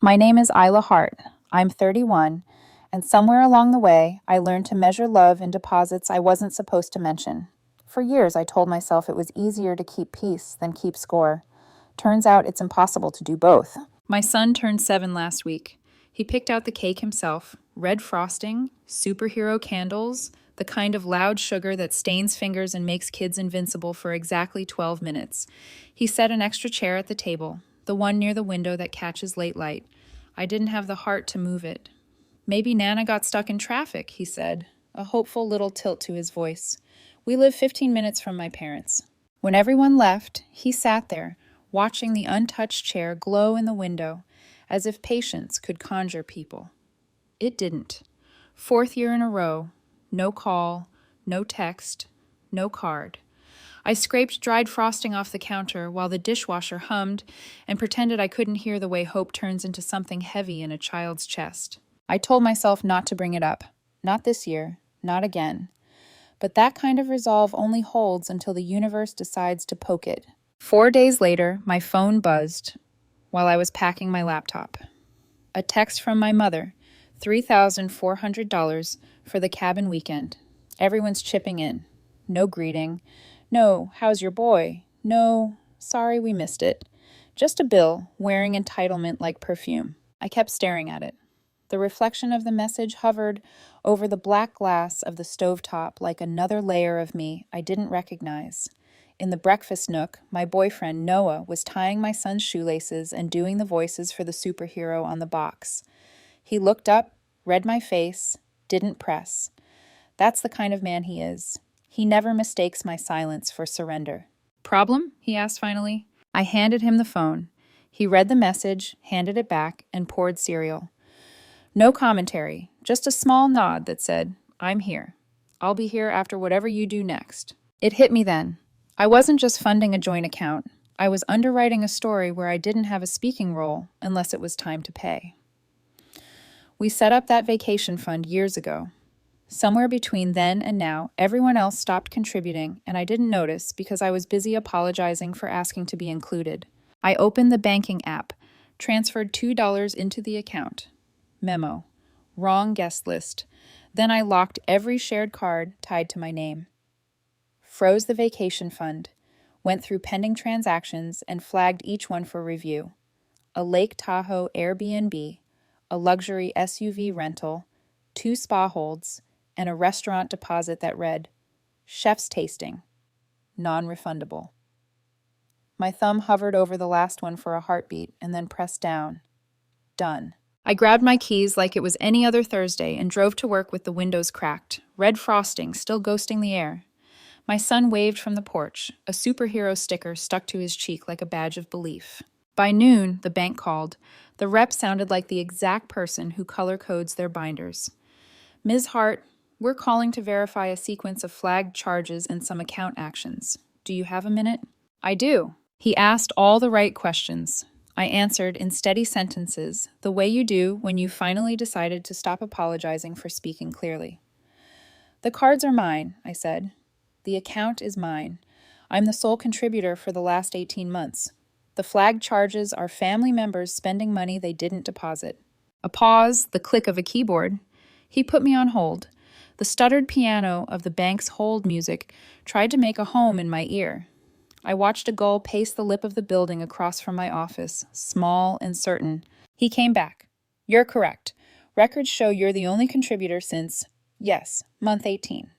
My name is Isla Hart. I'm 31, and somewhere along the way, I learned to measure love in deposits I wasn't supposed to mention. For years, I told myself it was easier to keep peace than keep score. Turns out it's impossible to do both. My son turned 7 last week. He picked out the cake himself, red frosting, superhero candles, the kind of loud sugar that stains fingers and makes kids invincible for exactly 12 minutes. He set an extra chair at the table, the one near the window that catches late light. I didn't have the heart to move it. Maybe Nana got stuck in traffic, he said, a hopeful little tilt to his voice. We live 15 minutes from my parents. When everyone left, he sat there, watching the untouched chair glow in the window, as if patience could conjure people. It didn't. 4th year in a row, no call, no text, no card. I scraped dried frosting off the counter while the dishwasher hummed and pretended I couldn't hear the way hope turns into something heavy in a child's chest. I told myself not to bring it up. Not this year, not again. But that kind of resolve only holds until the universe decides to poke it. 4 days later, my phone buzzed while I was packing my laptop. A text from my mother, $3,400 for the cabin weekend. Everyone's chipping in. No greeting. No, how's your boy? No, sorry we missed it. Just a bill, wearing entitlement like perfume. I kept staring at it. The reflection of the message hovered over the black glass of the stovetop like another layer of me I didn't recognize. In the breakfast nook, my boyfriend, Noah, was tying my son's shoelaces and doing the voices for the superhero on the box. He looked up, read my face, didn't press. That's the kind of man he is. He never mistakes my silence for surrender. Problem? He asked finally. I handed him the phone. He read the message, handed it back, and poured cereal. No commentary, just a small nod that said, I'm here. I'll be here after whatever you do next. It hit me then. I wasn't just funding a joint account. I was underwriting a story where I didn't have a speaking role unless it was time to pay. We set up that vacation fund years ago. Somewhere between then and now, everyone else stopped contributing, and I didn't notice because I was busy apologizing for asking to be included. I opened the banking app, transferred $2 into the account. Memo. Wrong guest list. Then I locked every shared card tied to my name. Froze the vacation fund, went through pending transactions, and flagged each one for review. A Lake Tahoe Airbnb, a luxury SUV rental, 2 spa holds, and a restaurant deposit that read, Chef's tasting, non-refundable. My thumb hovered over the last one for a heartbeat and then pressed down. Done. I grabbed my keys like it was any other Thursday and drove to work with the windows cracked, red frosting still ghosting the air. My son waved from the porch, a superhero sticker stuck to his cheek like a badge of belief. By noon, the bank called. The rep sounded like the exact person who color codes their binders. Ms. Hart, we're calling to verify a sequence of flagged charges and some account actions. Do you have a minute? I do. He asked all the right questions. I answered in steady sentences, the way you do when you finally decided to stop apologizing for speaking clearly. The cards are mine, I said. The account is mine. I'm the sole contributor for the last 18 months. The flagged charges are family members spending money they didn't deposit. A pause, the click of a keyboard. He put me on hold. The stuttered piano of the bank's hold music tried to make a home in my ear. I watched a gull pace the lip of the building across from my office, small and certain. He came back. You're correct. Records show you're the only contributor since, yes, month 18.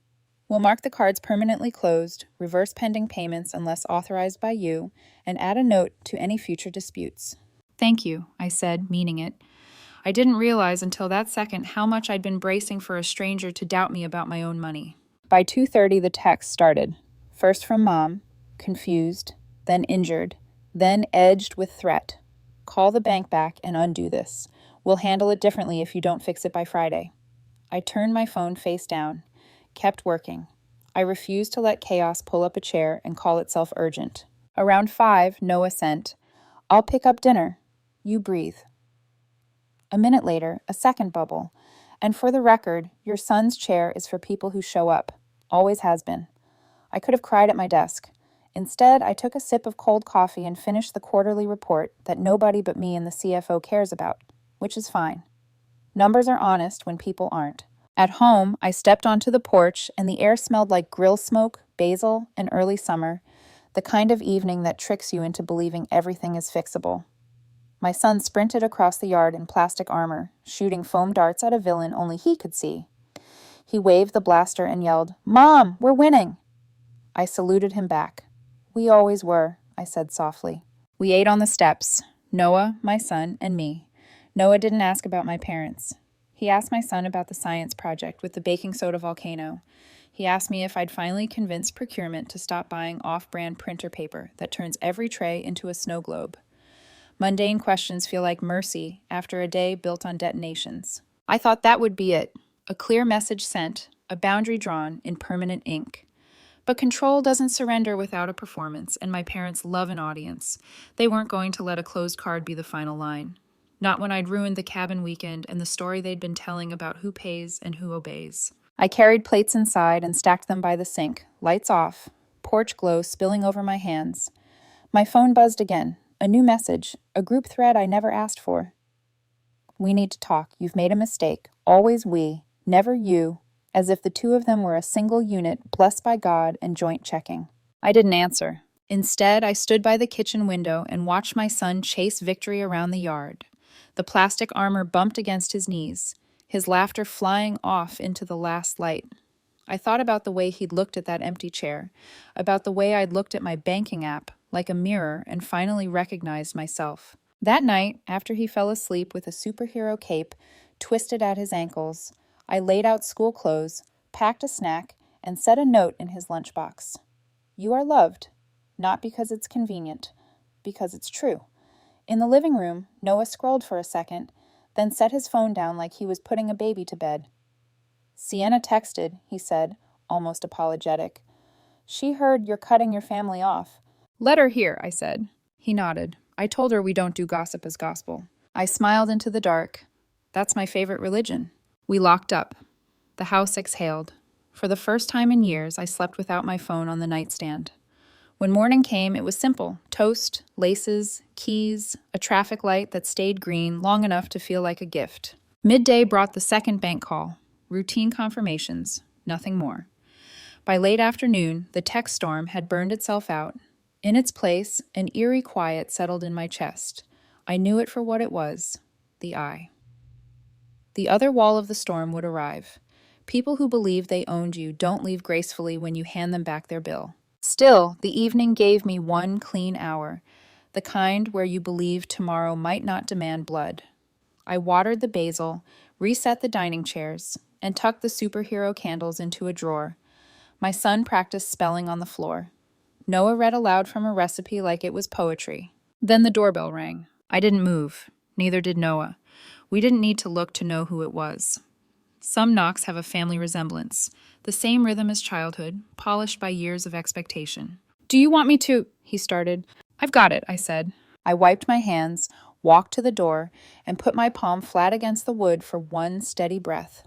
We'll mark the cards permanently closed, reverse pending payments unless authorized by you, and add a note to any future disputes. Thank you, I said, meaning it. I didn't realize until that second how much I'd been bracing for a stranger to doubt me about my own money. By 2:30, the text started. First from Mom, confused, then injured, then edged with threat. Call the bank back and undo this. We'll handle it differently if you don't fix it by Friday. I turned my phone face down, kept working. I refused to let chaos pull up a chair and call itself urgent. Around 5, Noah sent, I'll pick up dinner. You breathe. A minute later, a second bubble. And for the record, your son's chair is for people who show up. Always has been. I could have cried at my desk. Instead, I took a sip of cold coffee and finished the quarterly report that nobody but me and the CFO cares about, which is fine. Numbers are honest when people aren't. At home, I stepped onto the porch and the air smelled like grill smoke, basil, and early summer, the kind of evening that tricks you into believing everything is fixable. My son sprinted across the yard in plastic armor, shooting foam darts at a villain only he could see. He waved the blaster and yelled, "Mom, we're winning!" I saluted him back. "We always were," I said softly. We ate on the steps, Noah, my son, and me. Noah didn't ask about my parents. He asked my son about the science project with the baking soda volcano. He asked me if I'd finally convinced procurement to stop buying off-brand printer paper that turns every tray into a snow globe. Mundane questions feel like mercy after a day built on detonations. I thought that would be it. A clear message sent, a boundary drawn in permanent ink. But control doesn't surrender without a performance, and my parents love an audience. They weren't going to let a closed card be the final line. Not when I'd ruined the cabin weekend and the story they'd been telling about who pays and who obeys. I carried plates inside and stacked them by the sink, lights off, porch glow spilling over my hands. My phone buzzed again. A new message, a group thread I never asked for. "We need to talk. You've made a mistake. Always we, never you," as if the two of them were a single unit, blessed by God and joint checking. I didn't answer. Instead, I stood by the kitchen window and watched my son chase victory around the yard. The plastic armor bumped against his knees, his laughter flying off into the last light. I thought about the way he'd looked at that empty chair, about the way I'd looked at my banking app, like a mirror, and finally recognized myself. That night, after he fell asleep with a superhero cape twisted at his ankles, I laid out school clothes, packed a snack, and set a note in his lunchbox. "You are loved, not because it's convenient, because it's true." In the living room, Noah scrolled for a second, then set his phone down like he was putting a baby to bed. "Sienna texted," he said, almost apologetic. "She heard you're cutting your family off." "Let her hear," I said. He nodded. "I told her we don't do gossip as gospel." I smiled into the dark. That's my favorite religion. We locked up. The house exhaled. For the first time in years, I slept without my phone on the nightstand. When morning came, it was simple. Toast, laces, keys, a traffic light that stayed green long enough to feel like a gift. Midday brought the second bank call. Routine confirmations, nothing more. By late afternoon, the text storm had burned itself out. In its place, an eerie quiet settled in my chest. I knew it for what it was, the eye. The other wall of the storm would arrive. People who believe they owned you don't leave gracefully when you hand them back their bill. Still, the evening gave me one clean hour, the kind where you believe tomorrow might not demand blood. I watered the basil, reset the dining chairs, and tucked the superhero candles into a drawer. My son practiced spelling on the floor. Noah read aloud from a recipe like it was poetry. Then the doorbell rang. I didn't move. Neither did Noah. We didn't need to look to know who it was. Some knocks have a family resemblance, the same rhythm as childhood, polished by years of expectation. "Do you want me to?" he started. "I've got it," I said. I wiped my hands, walked to the door, and put my palm flat against the wood for one steady breath.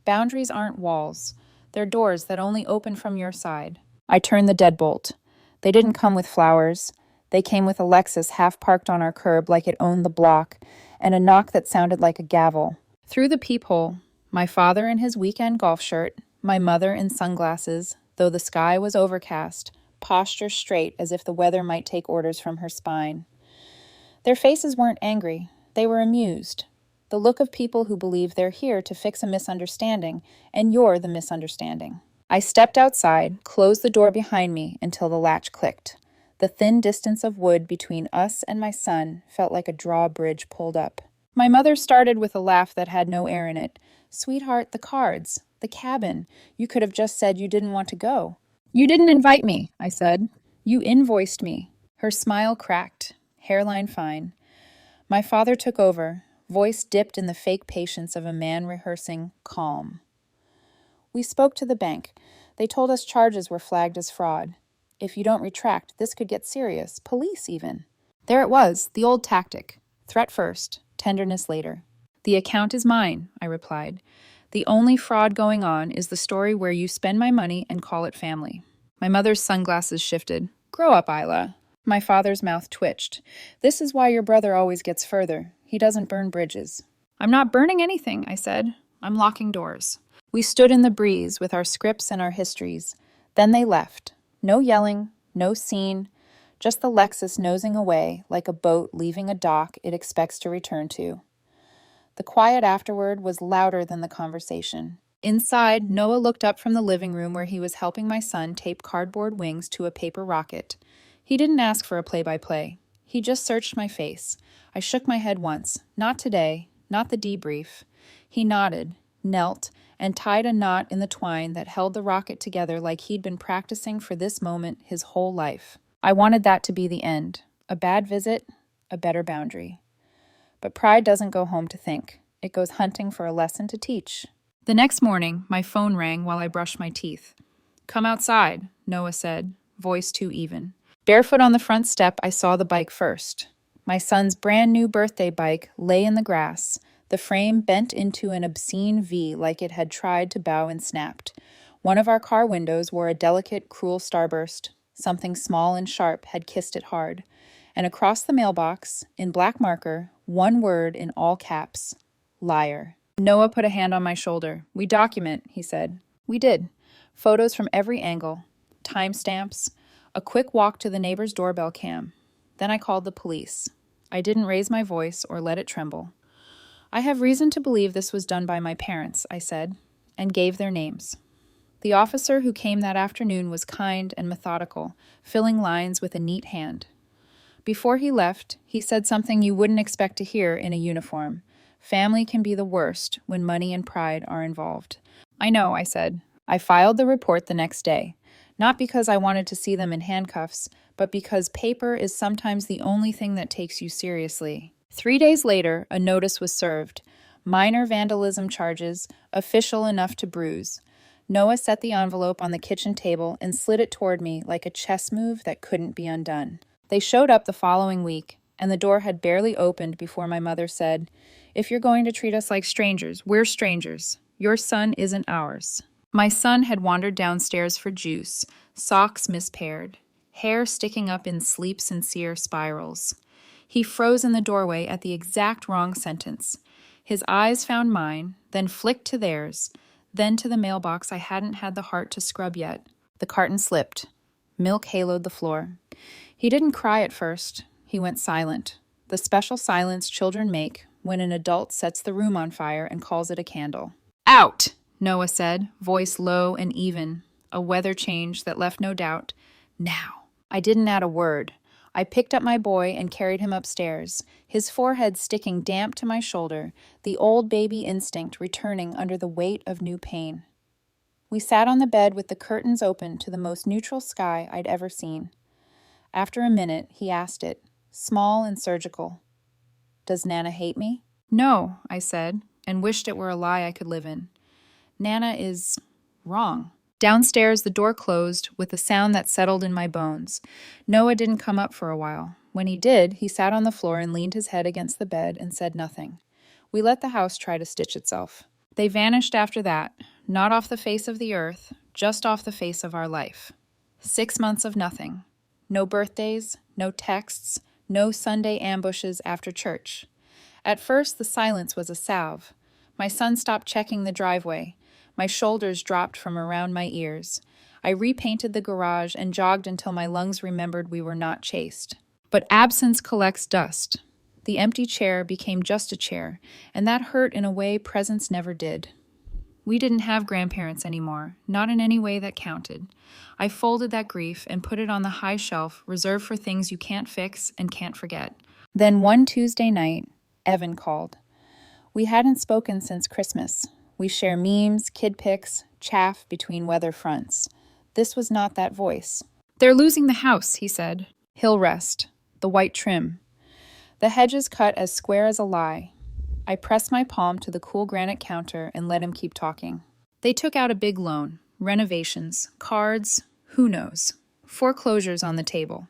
Boundaries aren't walls. They're doors that only open from your side. I turned the deadbolt. They didn't come with flowers. They came with a Lexus half parked on our curb like it owned the block, and a knock that sounded like a gavel. Through the peephole, my father in his weekend golf shirt, my mother in sunglasses, though the sky was overcast, posture straight as if the weather might take orders from her spine. Their faces weren't angry. They were amused. The look of people who believe they're here to fix a misunderstanding, and you're the misunderstanding. I stepped outside, closed the door behind me until the latch clicked. The thin distance of wood between us and my son felt like a drawbridge pulled up. My mother started with a laugh that had no air in it. "Sweetheart, the cards, the cabin. You could have just said you didn't want to go." "You didn't invite me," I said. "You invoiced me." Her smile cracked, hairline fine. My father took over, voice dipped in the fake patience of a man rehearsing calm. "We spoke to the bank. They told us charges were flagged as fraud. If you don't retract, this could get serious, police even." There it was, the old tactic. Threat first, tenderness later. "The account is mine," I replied. "The only fraud going on is the story where you spend my money and call it family." My mother's sunglasses shifted. Grow up, Isla. My father's mouth twitched. This is why your brother always gets further. He doesn't burn bridges. I'm not burning anything, I said. I'm locking doors. We stood in the breeze with our scripts and our histories. Then they left. No yelling, no scene, just the Lexus nosing away like a boat leaving a dock it expects to return to. The quiet afterward was louder than the conversation. Inside, Noah looked up from the living room where he was helping my son tape cardboard wings to a paper rocket. He didn't ask for a play-by-play. He just searched my face. I shook my head once. Not today, not the debrief. He nodded, knelt, and tied a knot in the twine that held the rocket together like he'd been practicing for this moment his whole life. I wanted that to be the end. A bad visit, a better boundary. But pride doesn't go home to think. It goes hunting for a lesson to teach. The next morning, my phone rang while I brushed my teeth. Come outside, Noah said, voice too even. Barefoot on the front step, I saw the bike first. My son's brand new birthday bike lay in the grass, the frame bent into an obscene V like it had tried to bow and snapped. One of our car windows wore a delicate, cruel starburst. Something small and sharp had kissed it hard. And across the mailbox, in black marker, one word in all caps, liar. Noah put a hand on my shoulder. We document, he said. We did. Photos from every angle, timestamps, a quick walk to the neighbor's doorbell cam. Then I called the police. I didn't raise my voice or let it tremble. I have reason to believe this was done by my parents, I said, and gave their names. The officer who came that afternoon was kind and methodical, filling lines with a neat hand. Before he left, he said something you wouldn't expect to hear in a uniform. Family can be the worst when money and pride are involved. I know, I said. I filed the report the next day, not because I wanted to see them in handcuffs, but because paper is sometimes the only thing that takes you seriously. 3 days later, a notice was served. Minor vandalism charges, official enough to bruise. Noah set the envelope on the kitchen table and slid it toward me like a chess move that couldn't be undone. They showed up the following week, and the door had barely opened before my mother said, If you're going to treat us like strangers, we're strangers. Your son isn't ours. My son had wandered downstairs for juice, socks mispaired, hair sticking up in sleep-sincere spirals. He froze in the doorway at the exact wrong sentence. His eyes found mine, then flicked to theirs, then to the mailbox I hadn't had the heart to scrub yet. The carton slipped. Milk haloed the floor. He didn't cry at first. He went silent. The special silence children make when an adult sets the room on fire and calls it a candle. Out, Noah said, voice low and even, a weather change that left no doubt. Now. I didn't add a word. I picked up my boy and carried him upstairs, his forehead sticking damp to my shoulder, the old baby instinct returning under the weight of new pain. We sat on the bed with the curtains open to the most neutral sky I'd ever seen. After a minute, he asked it, small and surgical. Does Nana hate me? No, I said, and wished it were a lie I could live in. Nana is wrong. Downstairs, the door closed with a sound that settled in my bones. Noah didn't come up for a while. When he did, he sat on the floor and leaned his head against the bed and said nothing. We let the house try to stitch itself. They vanished after that, not off the face of the earth, just off the face of our life. 6 months of nothing. No birthdays, no texts, no Sunday ambushes after church. At first, the silence was a salve. My son stopped checking the driveway. My shoulders dropped from around my ears. I repainted the garage and jogged until my lungs remembered we were not chased. But absence collects dust. The empty chair became just a chair, and that hurt in a way presence never did. We didn't have grandparents anymore, not in any way that counted. I folded that grief and put it on the high shelf reserved for things you can't fix and can't forget. Then one Tuesday night, Evan called. We hadn't spoken since Christmas. We share memes, kid pics, chaff between weather fronts. This was not that voice. They're losing the house, he said. Hill rest, the white trim. The hedges cut as square as a lie. I pressed my palm to the cool granite counter and let him keep talking. They took out a big loan, renovations, cards, who knows, foreclosures on the table.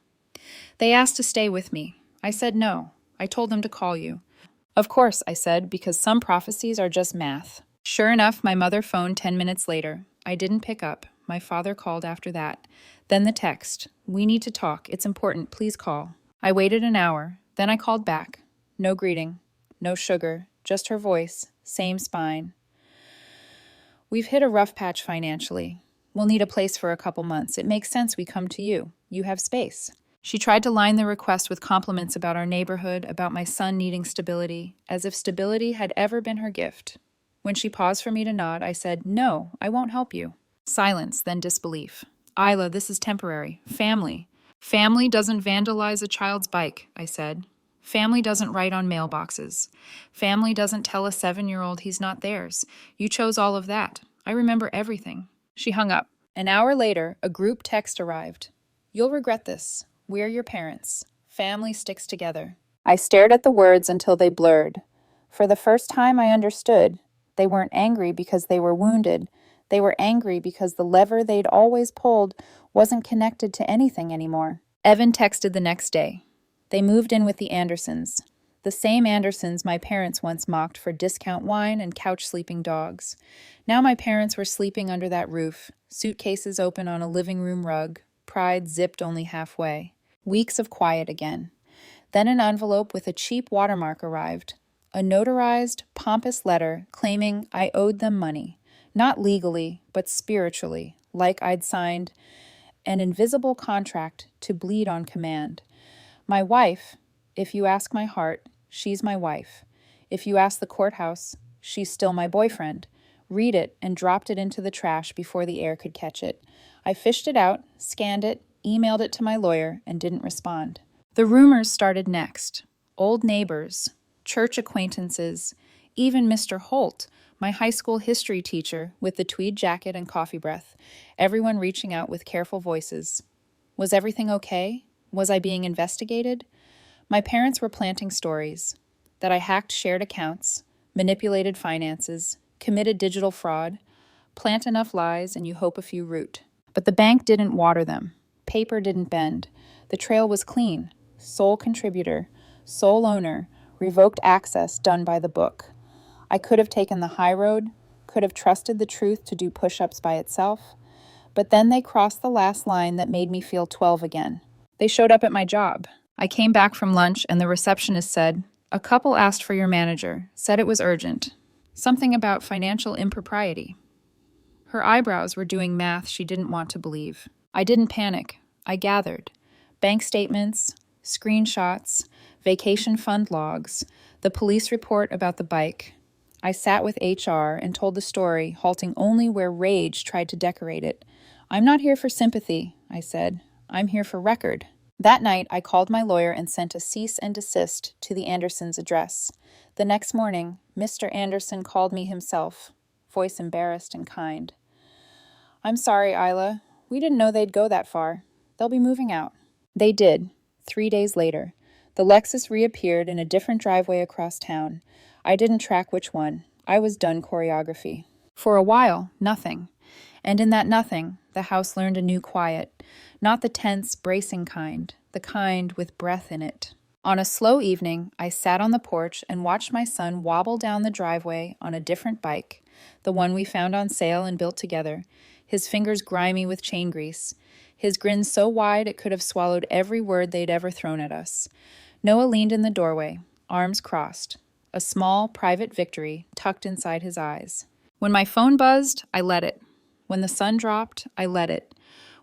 They asked to stay with me. I said no. I told them to call you. Of course, I said, because some prophecies are just math. Sure enough, my mother phoned 10 minutes later. I didn't pick up. My father called after that. Then the text. We need to talk. It's important. Please call. I waited an hour. Then I called back. No greeting. No sugar. Just her voice. Same spine. We've hit a rough patch financially. We'll need a place for a couple months. It makes sense we come to you. You have space. She tried to line the request with compliments about our neighborhood, about my son needing stability, as if stability had ever been her gift. When she paused for me to nod, I said, No, I won't help you. Silence, then disbelief. Isla, this is temporary. Family. Family doesn't vandalize a child's bike, I said. Family doesn't write on mailboxes. Family doesn't tell a 7-year-old he's not theirs. You chose all of that. I remember everything. She hung up. An hour later, a group text arrived. You'll regret this. We're your parents. Family sticks together. I stared at the words until they blurred. For the first time, I understood. They weren't angry because they were wounded. They were angry because the lever they'd always pulled wasn't connected to anything anymore. Evan texted the next day. They moved in with the Andersons. The same Andersons my parents once mocked for discount wine and couch-sleeping dogs. Now my parents were sleeping under that roof, suitcases open on a living room rug, pride zipped only halfway. Weeks of quiet again. Then an envelope with a cheap watermark arrived. A notarized, pompous letter claiming I owed them money. Not legally, but spiritually, like I'd signed an invisible contract to bleed on command. My wife, if you ask my heart, she's my wife. If you ask the courthouse, she's still my boyfriend. Read it and dropped it into the trash before the air could catch it. I fished it out, scanned it, emailed it to my lawyer, and didn't respond. The rumors started next. Old neighbors, church acquaintances, even Mr. Holt, my high school history teacher with the tweed jacket and coffee breath, everyone reaching out with careful voices. Was everything okay? Was I being investigated? My parents were planting stories that I hacked shared accounts, manipulated finances, committed digital fraud. Plant enough lies and you hope a few root. But the bank didn't water them. Paper didn't bend. The trail was clean. Sole contributor, sole owner, revoked access done by the book. I could have taken the high road, could have trusted the truth to do push-ups by itself, but then they crossed the last line that made me feel 12 again. They showed up at my job. I came back from lunch and the receptionist said, "A couple asked for your manager, said it was urgent. Something about financial impropriety." Her eyebrows were doing math she didn't want to believe. I didn't panic. I gathered. Bank statements, screenshots, vacation fund logs, the police report about the bike. I sat with HR and told the story, halting only where rage tried to decorate it. "I'm not here for sympathy," I said. "I'm here for record." That night, I called my lawyer and sent a cease and desist to the Andersons' address. The next morning, Mr. Anderson called me himself, voice embarrassed and kind. "I'm sorry, Isla. We didn't know they'd go that far. They'll be moving out." They did, 3 days later. The Lexus reappeared in a different driveway across town. I didn't track which one. I was done choreography. For a while, nothing. And in that nothing, the house learned a new quiet. Not the tense, bracing kind, the kind with breath in it. On a slow evening, I sat on the porch and watched my son wobble down the driveway on a different bike, the one we found on sale and built together, his fingers grimy with chain grease, his grin so wide it could have swallowed every word they'd ever thrown at us. Noah leaned in the doorway, arms crossed, a small, private victory tucked inside his eyes. When my phone buzzed, I let it. When the sun dropped, I let it.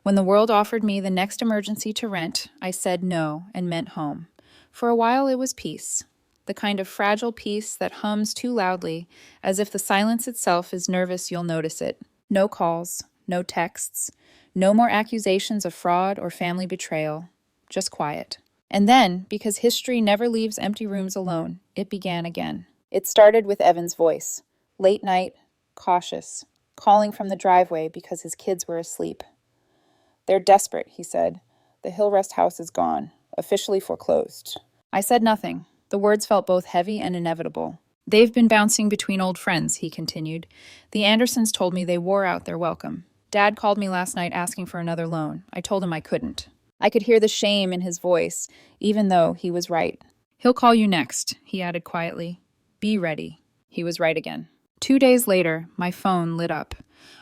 When the world offered me the next emergency to rent, I said no and meant home. For a while it was peace, the kind of fragile peace that hums too loudly, as if the silence itself is nervous you'll notice it. No calls, no texts, no more accusations of fraud or family betrayal, just quiet. And then, because history never leaves empty rooms alone, it began again. It started with Evan's voice, late night, cautious, calling from the driveway because his kids were asleep. "They're desperate," he said. "The Hillrest house is gone, officially foreclosed." I said nothing. The words felt both heavy and inevitable. "They've been bouncing between old friends," he continued. "The Andersons told me they wore out their welcome. Dad called me last night asking for another loan. I told him I couldn't." I could hear the shame in his voice, even though he was right. "He'll call you next," he added quietly. "Be ready." He was right again. 2 days later, my phone lit up.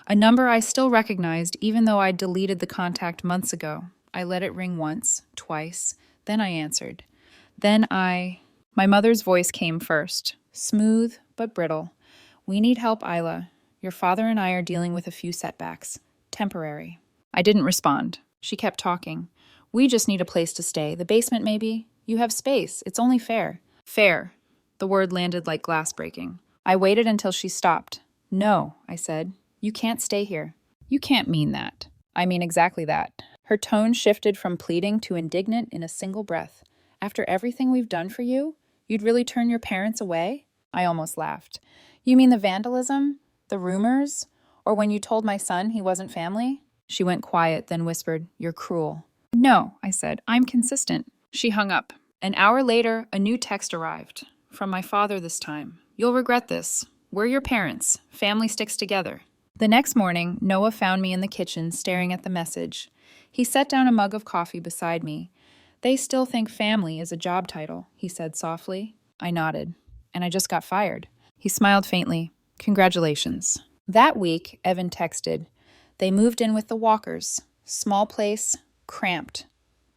A number I still recognized even though I'd deleted the contact months ago. I let it ring once, twice, then I answered. My mother's voice came first, smooth but brittle. "We need help, Isla. Your father and I are dealing with a few setbacks. Temporary." I didn't respond. She kept talking. "We just need a place to stay. The basement, maybe? You have space. It's only fair." Fair. The word landed like glass breaking. I waited until she stopped. "No," I said. "You can't stay here." "You can't mean that." "I mean exactly that." Her tone shifted from pleading to indignant in a single breath. "After everything we've done for you, you'd really turn your parents away?" I almost laughed. "You mean the vandalism? The rumors? Or when you told my son he wasn't family?" She went quiet, then whispered, "You're cruel." "No," I said. "I'm consistent." She hung up. An hour later, a new text arrived. From my father this time. "You'll regret this. We're your parents. Family sticks together." The next morning, Noah found me in the kitchen staring at the message. He set down a mug of coffee beside me. "They still think family is a job title," he said softly. I nodded. "And I just got fired." He smiled faintly. "Congratulations." That week, Evan texted. They moved in with the Walkers. Small place, cramped.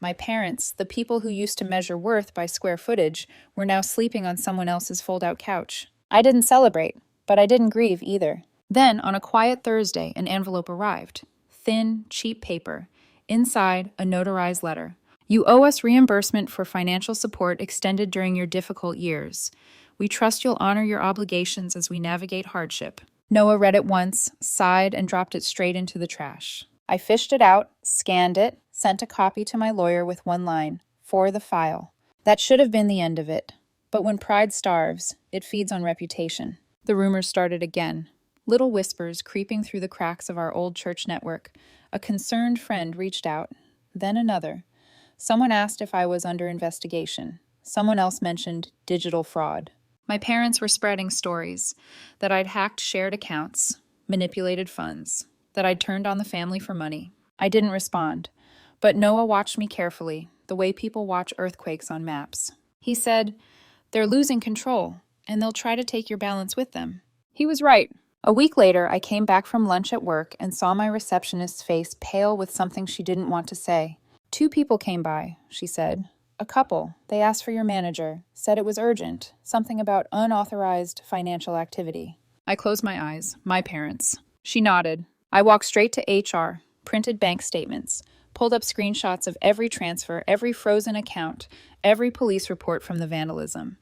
My parents, the people who used to measure worth by square footage, were now sleeping on someone else's fold-out couch. I didn't celebrate, but I didn't grieve either. Then, on a quiet Thursday, an envelope arrived. Thin, cheap paper. Inside, a notarized letter. "You owe us reimbursement for financial support extended during your difficult years. We trust you'll honor your obligations as we navigate hardship." Noah read it once, sighed, and dropped it straight into the trash. I fished it out, scanned it, sent a copy to my lawyer with one line, "For the file." That should have been the end of it. But when pride starves, it feeds on reputation. The rumors started again. Little whispers creeping through the cracks of our old church network. A concerned friend reached out. Then another. Someone asked if I was under investigation. Someone else mentioned digital fraud. My parents were spreading stories that I'd hacked shared accounts, manipulated funds, that I'd turned on the family for money. I didn't respond, but Noah watched me carefully, the way people watch earthquakes on maps. He said, "They're losing control, and they'll try to take your balance with them." He was right. A week later, I came back from lunch at work and saw my receptionist's face pale with something she didn't want to say. "2 people came by," she said. "A couple. They asked for your manager, said it was urgent, something about unauthorized financial activity." I closed my eyes. My parents. She nodded. I walked straight to HR, printed bank statements, pulled up screenshots of every transfer, every frozen account, every police report from the vandalism.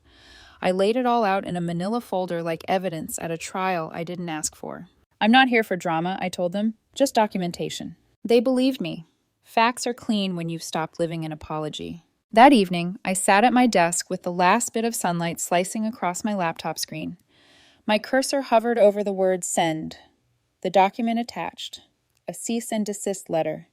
I laid it all out in a manila folder like evidence at a trial I didn't ask for. "I'm not here for drama," I told them, "just documentation." They believed me. Facts are clean when you've stopped living in apology. That evening, I sat at my desk with the last bit of sunlight slicing across my laptop screen. My cursor hovered over the word "send." The document attached. A cease and desist letter.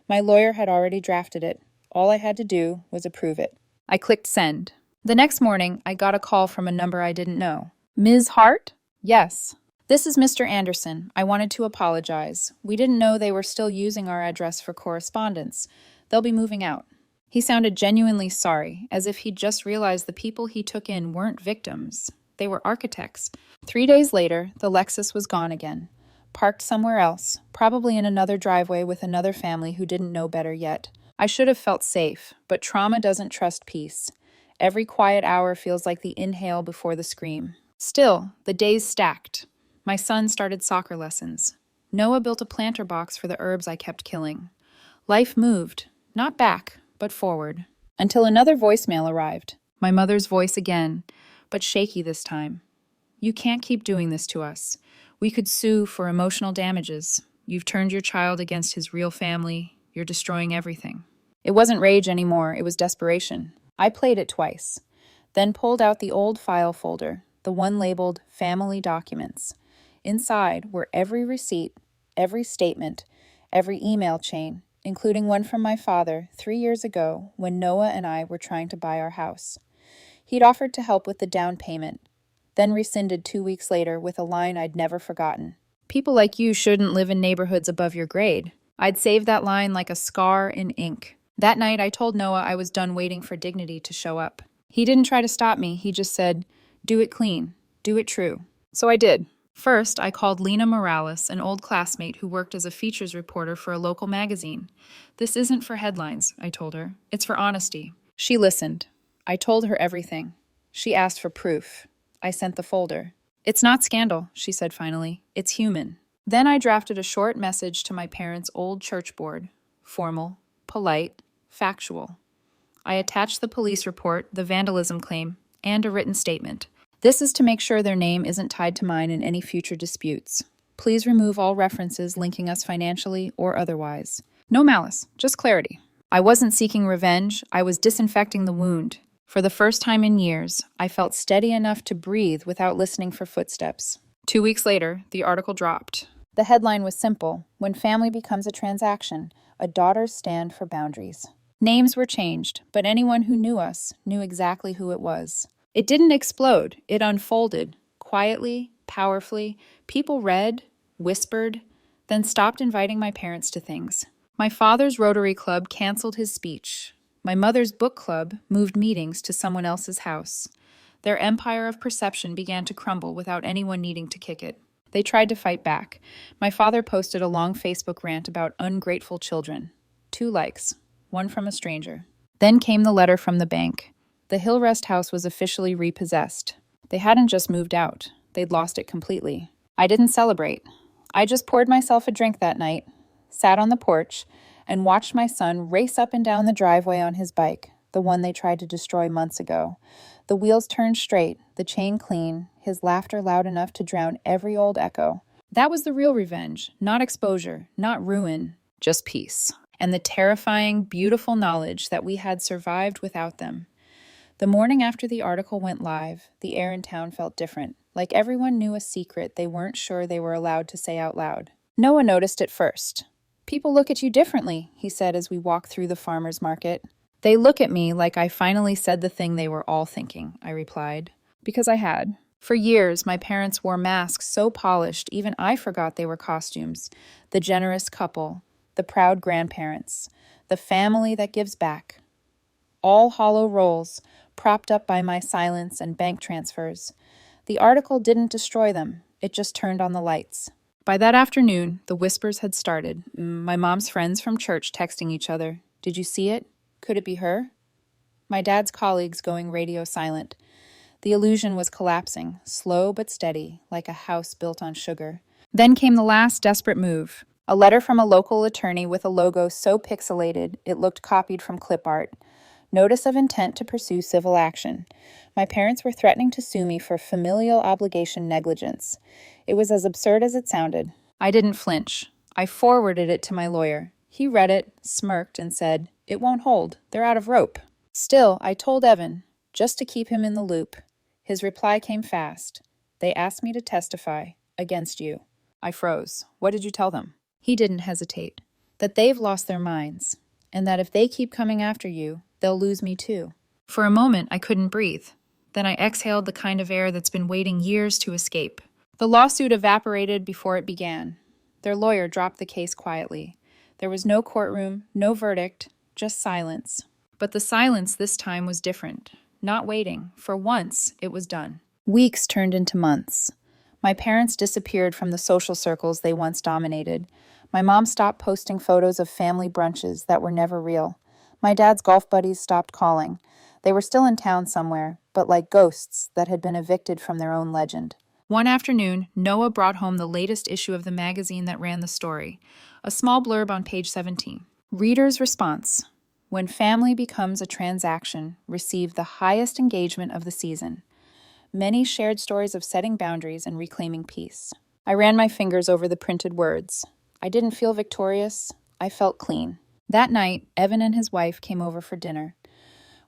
My lawyer had already drafted it. All I had to do was approve it. I clicked send. The next morning, I got a call from a number I didn't know. "Ms. Hart?" "Yes." "This is Mr. Anderson. I wanted to apologize. We didn't know they were still using our address for correspondence. They'll be moving out." He sounded genuinely sorry, as if he'd just realized the people he took in weren't victims. They were architects. 3 days later, the Lexus was gone again. Parked somewhere else, probably in another driveway with another family who didn't know better yet. I should have felt safe, but trauma doesn't trust peace. Every quiet hour feels like the inhale before the scream. Still, the days stacked. My son started soccer lessons. Noah built a planter box for the herbs I kept killing. Life moved, not back, but forward. Until another voicemail arrived. My mother's voice again, but shaky this time. "You can't keep doing this to us. We could sue for emotional damages. You've turned your child against his real family. You're destroying everything." It wasn't rage anymore, it was desperation. I played it twice, then pulled out the old file folder, the one labeled Family Documents. Inside were every receipt, every statement, every email chain, including one from my father 3 years ago when Noah and I were trying to buy our house. He'd offered to help with the down payment, then rescinded 2 weeks later with a line I'd never forgotten. "People like you shouldn't live in neighborhoods above your grade." I'd saved that line like a scar in ink. That night, I told Noah I was done waiting for dignity to show up. He didn't try to stop me. He just said, "Do it clean. Do it true." So I did. First, I called Lena Morales, an old classmate who worked as a features reporter for a local magazine. "This isn't for headlines," I told her. "It's for honesty." She listened. I told her everything. She asked for proof. I sent the folder. "It's not scandal," she said finally. "It's human." Then I drafted a short message to my parents' old church board. Formal, polite, factual. I attached the police report, the vandalism claim, and a written statement. "This is to make sure their name isn't tied to mine in any future disputes. Please remove all references linking us financially or otherwise." No malice, just clarity. I wasn't seeking revenge, I was disinfecting the wound. For the first time in years, I felt steady enough to breathe without listening for footsteps. 2 weeks later, the article dropped. The headline was simple: "When family becomes a transaction, a daughter's stand for boundaries." Names were changed, but anyone who knew us knew exactly who it was. It didn't explode, it unfolded. Quietly, powerfully, people read, whispered, then stopped inviting my parents to things. My father's Rotary Club canceled his speech. My mother's book club moved meetings to someone else's house. Their empire of perception began to crumble without anyone needing to kick it. They tried to fight back. My father posted a long Facebook rant about ungrateful children. 2 likes, one from a stranger. Then came the letter from the bank. The Hillrest house was officially repossessed. They hadn't just moved out, they'd lost it completely. I didn't celebrate. I just poured myself a drink that night, sat on the porch, and watched my son race up and down the driveway on his bike, the one they tried to destroy months ago. The wheels turned straight, the chain clean, his laughter loud enough to drown every old echo. That was the real revenge, not exposure, not ruin, just peace. And the terrifying, beautiful knowledge that we had survived without them. The morning after the article went live, the air in town felt different, like everyone knew a secret they weren't sure they were allowed to say out loud. Noah noticed it first. "People look at you differently," he said as we walked through the farmer's market. "They look at me like I finally said the thing they were all thinking," I replied. Because I had. For years, my parents wore masks so polished, even I forgot they were costumes. The generous couple, the proud grandparents, the family that gives back. All hollow roles, propped up by my silence and bank transfers. The article didn't destroy them, it just turned on the lights. By that afternoon, the whispers had started. My mom's friends from church texting each other. "Did you see it? Could it be her?" My dad's colleagues going radio silent. The illusion was collapsing, slow but steady, like a house built on sugar. Then came the last desperate move. A letter from a local attorney with a logo so pixelated it looked copied from clip art. Notice of intent to pursue civil action. My parents were threatening to sue me for familial obligation negligence. It was as absurd as it sounded. I didn't flinch. I forwarded it to my lawyer. He read it, smirked, and said, "It won't hold. They're out of rope." Still, I told Evan, just to keep him in the loop. His reply came fast. "They asked me to testify against you." I froze. "What did you tell them?" He didn't hesitate. "That they've lost their minds, and that if they keep coming after you, they'll lose me too." For a moment, I couldn't breathe. Then I exhaled the kind of air that's been waiting years to escape. The lawsuit evaporated before it began. Their lawyer dropped the case quietly. There was no courtroom, no verdict, just silence. But the silence this time was different. Not waiting. For once, it was done. Weeks turned into months. My parents disappeared from the social circles they once dominated. My mom stopped posting photos of family brunches that were never real. My dad's golf buddies stopped calling. They were still in town somewhere, but like ghosts that had been evicted from their own legend. One afternoon, Noah brought home the latest issue of the magazine that ran the story. A small blurb on page 17. Reader's response: "When family becomes a transaction, received the highest engagement of the season. Many shared stories of setting boundaries and reclaiming peace." I ran my fingers over the printed words. I didn't feel victorious. I felt clean. That night, Evan and his wife came over for dinner.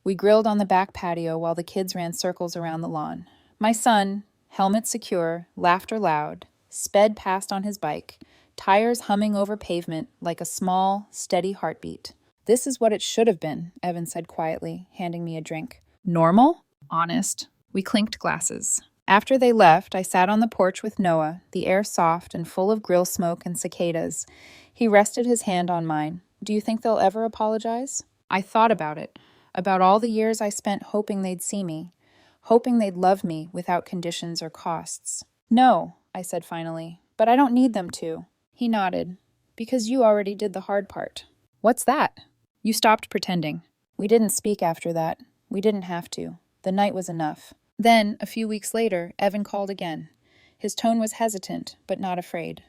We grilled on the back patio while the kids ran circles around the lawn. My son, helmet secure, laughter loud, sped past on his bike, tires humming over pavement like a small, steady heartbeat. "This is what it should have been," Evan said quietly, handing me a drink. "Normal? Honest." We clinked glasses. After they left, I sat on the porch with Noah, the air soft and full of grill smoke and cicadas. He rested his hand on mine. "Do you think they'll ever apologize?" I thought about it, about all the years I spent hoping they'd see me, hoping they'd love me without conditions or costs. "No," I said finally, but I don't need them to. He nodded. Because you already did the hard part. What's that? You stopped pretending. We didn't speak after that. We didn't have to. The night was enough. Then, a few weeks later, Evan called again. His tone was hesitant, but not afraid.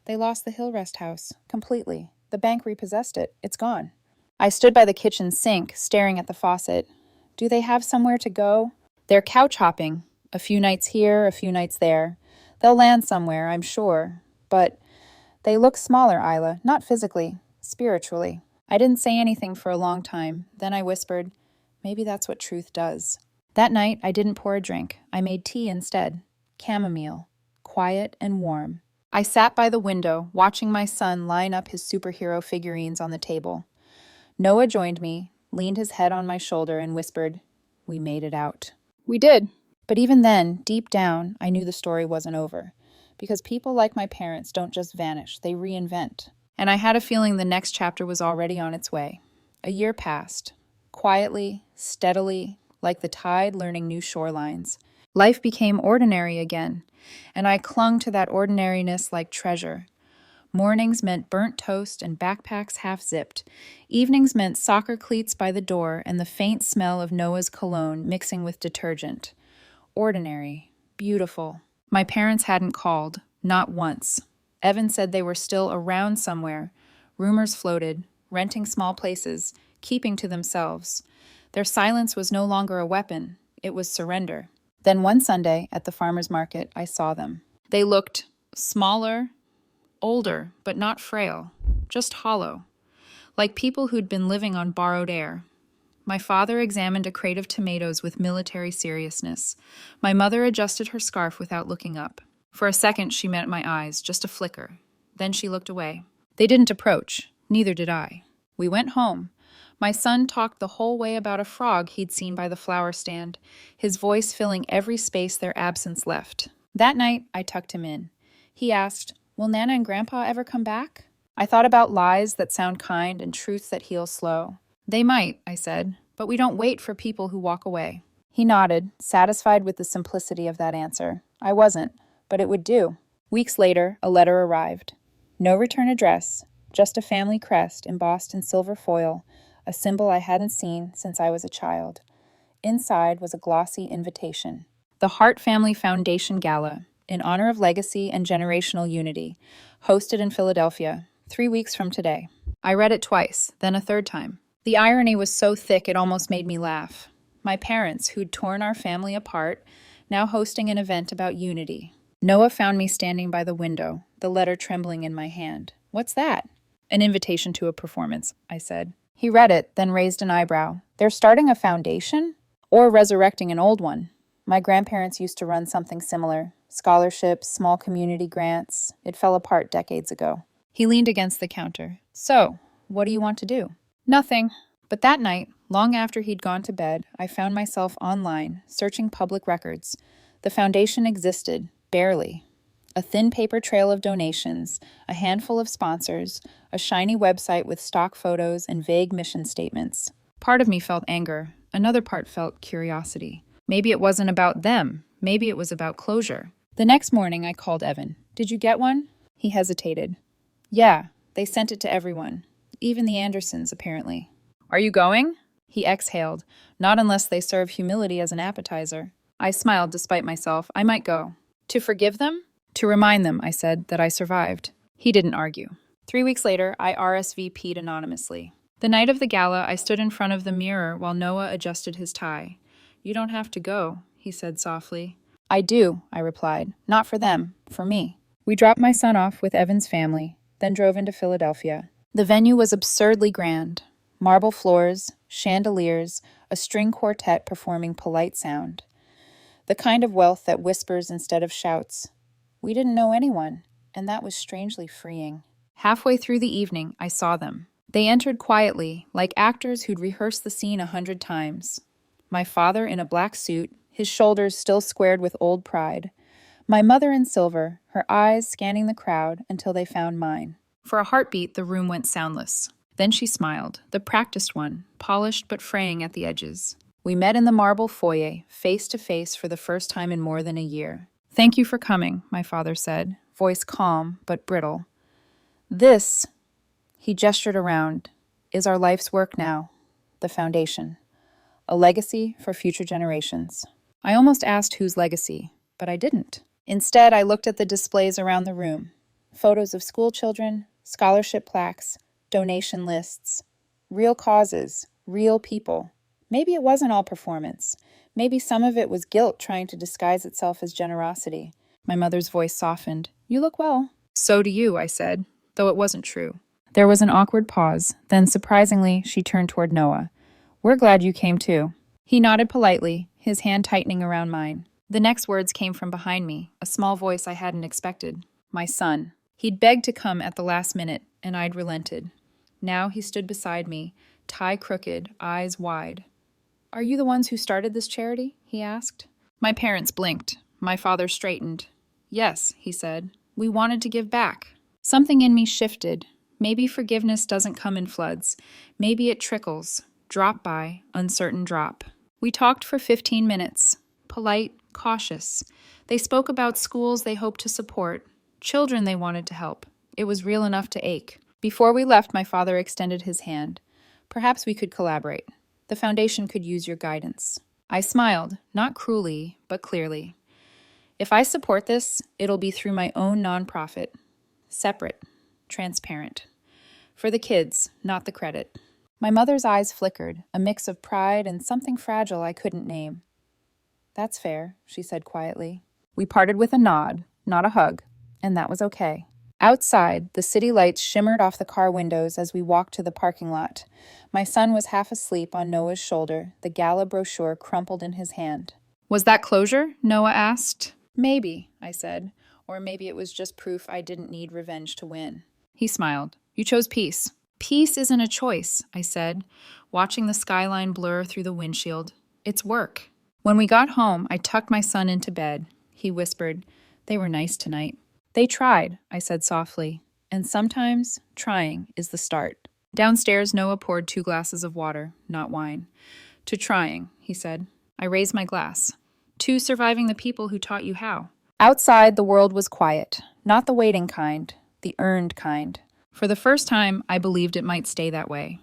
They lost the Hillrest house, completely. The bank repossessed it. It's gone. I stood by the kitchen sink, staring at the faucet. Do they have somewhere to go? They're couch hopping. A few nights here, a few nights there. They'll land somewhere, I'm sure. But they look smaller, Isla, not physically, spiritually. I didn't say anything for a long time. Then I whispered, maybe that's what truth does. That night, I didn't pour a drink. I made tea instead. Chamomile. Quiet and warm. I sat by the window, watching my son line up his superhero figurines on the table. Noah joined me, leaned his head on my shoulder, and whispered, we made it out. We did. But even then, deep down, I knew the story wasn't over. Because people like my parents don't just vanish, they reinvent. And I had a feeling the next chapter was already on its way. A year passed. Quietly, steadily, like the tide learning new shorelines. Life became ordinary again, and I clung to that ordinariness like treasure. Mornings meant burnt toast and backpacks half-zipped. Evenings meant soccer cleats by the door and the faint smell of Noah's cologne mixing with detergent. Ordinary. Beautiful. My parents hadn't called. Not once. Evan said they were still around somewhere. Rumors floated, renting small places, keeping to themselves. Their silence was no longer a weapon. It was surrender. Then one Sunday, at the farmer's market, I saw them. They looked smaller, older, but not frail, just hollow, like people who'd been living on borrowed air. My father examined a crate of tomatoes with military seriousness. My mother adjusted her scarf without looking up. For a second, she met my eyes, just a flicker. Then she looked away. They didn't approach. Neither did I. We went home. My son talked the whole way about a frog he'd seen by the flower stand, his voice filling every space their absence left. That night, I tucked him in. He asked, will Nana and Grandpa ever come back? I thought about lies that sound kind and truths that heal slow. They might, I said, but we don't wait for people who walk away. He nodded, satisfied with the simplicity of that answer. I wasn't, but it would do. Weeks later, a letter arrived. No return address, just a family crest embossed in silver foil, a symbol I hadn't seen since I was a child. Inside was a glossy invitation. The Hart Family Foundation Gala, in honor of legacy and generational unity, hosted in Philadelphia, 3 weeks from today. I read it twice, then a third time. The irony was so thick it almost made me laugh. My parents, who'd torn our family apart, now hosting an event about unity. Noah found me standing by the window, the letter trembling in my hand. What's that? An invitation to a performance, I said. He read it, then raised an eyebrow. They're starting a foundation? Or resurrecting an old one? My grandparents used to run something similar. Scholarships, small community grants. It fell apart decades ago. He leaned against the counter. So, what do you want to do? Nothing. But that night, long after he'd gone to bed, I found myself online, searching public records. The foundation existed, barely. A thin paper trail of donations, a handful of sponsors, a shiny website with stock photos and vague mission statements. Part of me felt anger. Another part felt curiosity. Maybe it wasn't about them. Maybe it was about closure. The next morning, I called Evan. Did you get one? He hesitated. Yeah, they sent it to everyone. Even the Andersons, apparently. Are you going? He exhaled. Not unless they serve humility as an appetizer. I smiled despite myself. I might go. To forgive them? To remind them, I said, that I survived. He didn't argue. 3 weeks later, I RSVP'd anonymously. The night of the gala, I stood in front of the mirror while Noah adjusted his tie. You don't have to go, he said softly. I do, I replied. Not for them, for me. We dropped my son off with Evan's family, then drove into Philadelphia. The venue was absurdly grand. Marble floors, chandeliers, a string quartet performing polite sound. The kind of wealth that whispers instead of shouts. We didn't know anyone, and that was strangely freeing. Halfway through the evening, I saw them. They entered quietly, like actors who'd rehearsed the scene 100 times. My father in a black suit, his shoulders still squared with old pride. My mother in silver, her eyes scanning the crowd until they found mine. For a heartbeat, the room went soundless. Then she smiled, the practiced one, polished but fraying at the edges. We met in the marble foyer, face to face for the first time in more than a year. Thank you for coming, my father said, voice calm but brittle. This, he gestured around, is our life's work now, the foundation, a legacy for future generations. I almost asked whose legacy, but I didn't. Instead, I looked at the displays around the room, photos of school children, scholarship plaques, donation lists, real causes, real people. Maybe it wasn't all performance. Maybe some of it was guilt trying to disguise itself as generosity. My mother's voice softened. You look well. So do you, I said, though it wasn't true. There was an awkward pause. Then, surprisingly, she turned toward Noah. We're glad you came too. He nodded politely, his hand tightening around mine. The next words came from behind me, a small voice I hadn't expected. My son. He'd begged to come at the last minute, and I'd relented. Now he stood beside me, tie crooked, eyes wide. Are you the ones who started this charity? He asked. My parents blinked. My father straightened. Yes, he said. We wanted to give back. Something in me shifted. Maybe forgiveness doesn't come in floods. Maybe it trickles. Drop by, uncertain drop. We talked for 15 minutes. Polite, cautious. They spoke about schools they hoped to support, children they wanted to help. It was real enough to ache. Before we left, my father extended his hand. Perhaps we could collaborate. The foundation could use your guidance. I smiled, not cruelly, but clearly. If I support this, it'll be through my own nonprofit. Separate, transparent. For the kids, not the credit. My mother's eyes flickered, a mix of pride and something fragile I couldn't name. That's fair, she said quietly. We parted with a nod, not a hug, and that was okay. Outside, the city lights shimmered off the car windows as we walked to the parking lot. My son was half asleep on Noah's shoulder, the gala brochure crumpled in his hand. Was that closure? Noah asked. Maybe, I said, or maybe it was just proof I didn't need revenge to win. He smiled. You chose peace. Peace isn't a choice, I said, watching the skyline blur through the windshield. It's work. When we got home, I tucked my son into bed. He whispered, They were nice tonight. They tried, I said softly, and sometimes trying is the start. Downstairs, Noah poured 2 glasses of water, not wine. To trying, he said. I raised my glass. To surviving the people who taught you how. Outside, the world was quiet, not the waiting kind, the earned kind. For the first time, I believed it might stay that way.